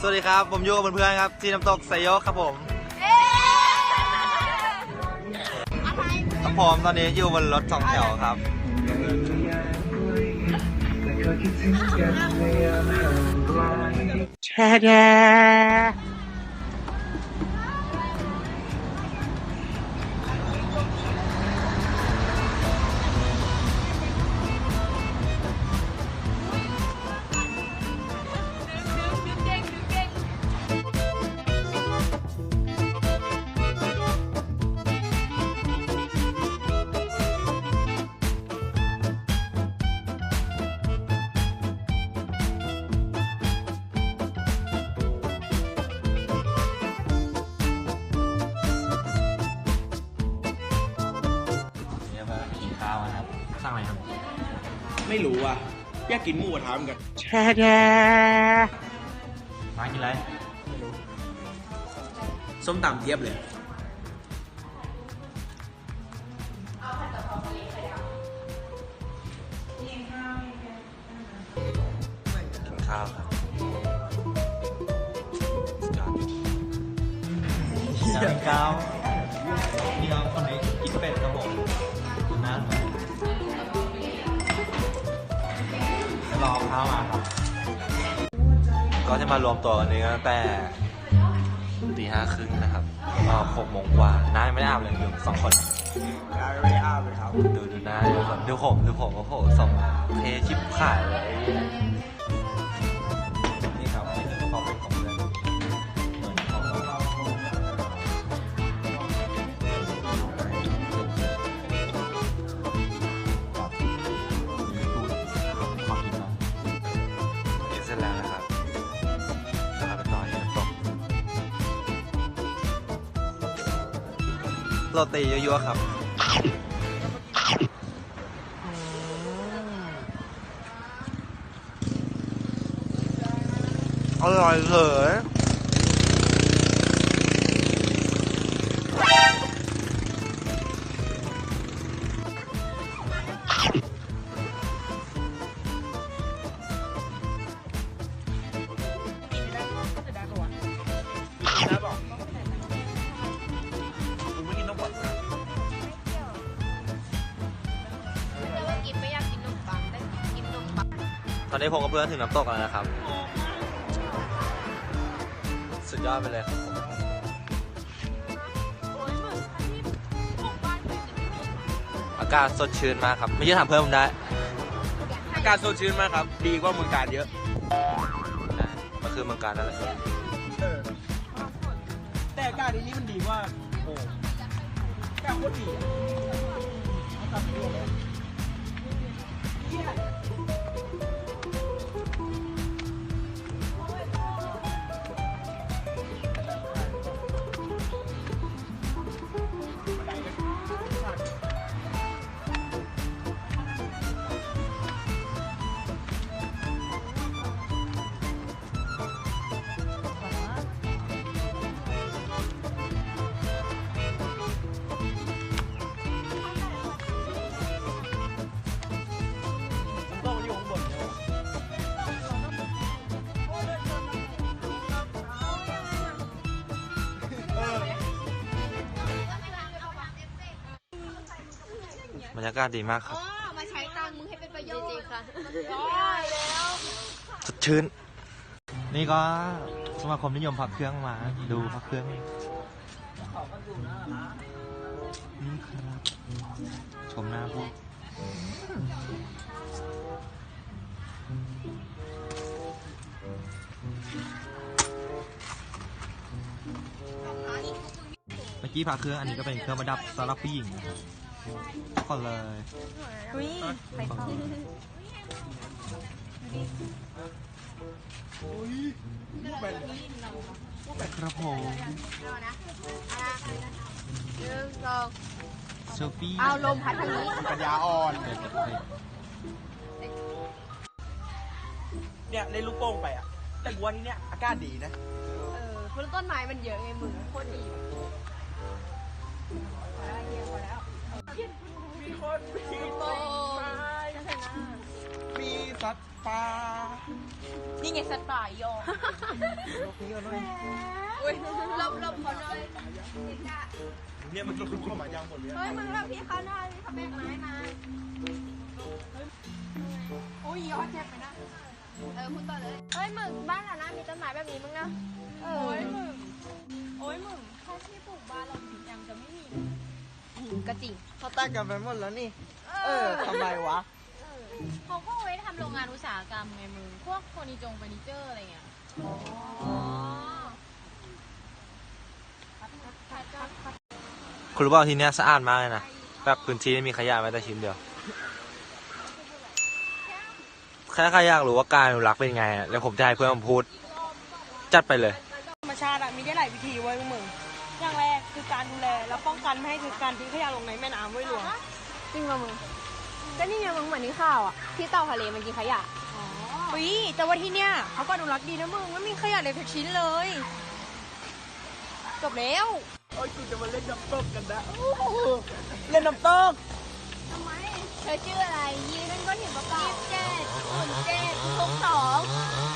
สวัสดีครับผมอยู่กับเพื่อนๆครับที่น้ำตกไซโยกครับผมครับผมตอนนี้อยู่บนรถสองแถวครับแช่แช่สั่งอะไรครับไม่รู้อ่ะอยากกินหมูกระทะเหมือนกัน แช่แช่มากินอะไร ส้มตำเทียบเลย กินข้าวครับกินข้าวนี่น้องคนนี้กินเป็ดครับผมดูหน้าหน่อยรอข้าวมาครับก็จะมารวมตัวกันนี้ตั้งแต่5:30นะครับก็6 โมงกว่าน้ายังไม่ได้อาบเลยอยู่2 คนไม่อาบเลยครับดูหน้าดูผมโอ้โหส่งเทชิบขายเลยนี่ครับนี่คือความเป็นของเพื่อนเหมือนของเราความกินเนาะกินเสร็จแล้วนะครับเราไปต่อที่น้ำตกโรตียั่วๆครับอร่อยเลยนะบอกกูไม่กินน้ำหวานนะ กินไม่อยากกินนมปังแต่กินนมปัง ตอนนี้ผมกับเพื่อนถึงน้ำตกแล้วนะครับสุดยอดไปเลยครับผมอากาศสดชื่นมากครับไม่ใช่ถามเพื่อนผมได้ อากาศสดชื่นมากครับ ดีกว่าเมืองการเยอะ นะมันคือเมืองการนั่นแหละ แต่อากาศที่นี่มันดีมากโอ้แก้วโคตรดีอะ ต้องอยู่ข้างบนเนี่ยเออบ รรยากาศดีมากครับ มาใช้ตังค์มึงให้เป็นประโยชน์จริงๆค่ะแล้ว สดชื่นนี่ก็สมาคมนิยมพับเครื่องมาดูพับเครื่องนี่ครับชมหน้าพวกเมื่อกี้พาเครื่องอันนี้ก็เป็นเครื่องประดับสำหรับผู้หญิงนะครับก่อนเลยไปต่อครับผม 1 2 เซลฟี่ เอาลมพัดทางนี้ ปัญญาอ่อน เดี๋ยวจะไป เนี่ยเล่นลูกโป่งไปอ่ะ แต่กูว่าที่เนี้ยอากาศดีนะ เพราะต้นไม้มันเยอะไงมึงโคตรดีมีคนมี โอ้ มีสัตว์ป่า นี่ไงสัตว์ป่ายอ อุ้ยหลบเขาเลย เนี่ยมันลุกเข้ามายังหมดเลย เฮ้ยมึงหลบพี่เขาหน่อยพี่เขาแบกไม้มาโอ้ยยอดเจ็บไปนะพูดต่อเลยเฮ้ยมึงบ้านหลังนั้นมีต้นไม้แบบนี้มึงนะโอ้ยมึงถ้าที่ปลูกบ้านเราจริงจังจะไม่มีก็จริง เขาตั้งกันไปหมดแล้วนี่ทำไมวะ เขาก็เอาไว้ทำโรงงานอุตสาหกรรมไงมึง พวกเฟอร์นิเจอร์อะไรเงี้ย คุณรู้เปล่าที่เนี้ยสะอาดมากเลยนะแบบพื้นที่ไม่มีขยะแม้แต่ชิ้นเดียวแค่ใครอยากรู้ว่าการอนุรักษ์เป็นไงอะแล้วผมจะให้เพื่อนผมพูดจัดไปเลย ธรรมชาติมีได้หลายวิธีไว้มึงอย่างแรกคือการดูแลแล้วป้องกันไม่ให้ถึงการทิ้งขยะลงในแม่น้ำไว้หลวง จริงป่ะมึงก็นี่ไงมึงเหมือนที่ข่าวอ่ะที่เต่าทะเลมันกินขยะ ปีแต่ว่าที่เนี้ยเขาก็อนุรักษ์ดีนะมึงไม่มีขยะเลยทุกชิ้นเลยจบแล้ว โอ้ยกูจะมาเล่นน้ำตกกันนะเล่นน้ำตก ทำไมเธอชื่ออะไรยีนั่นก็เห็นประกาศ27 07 62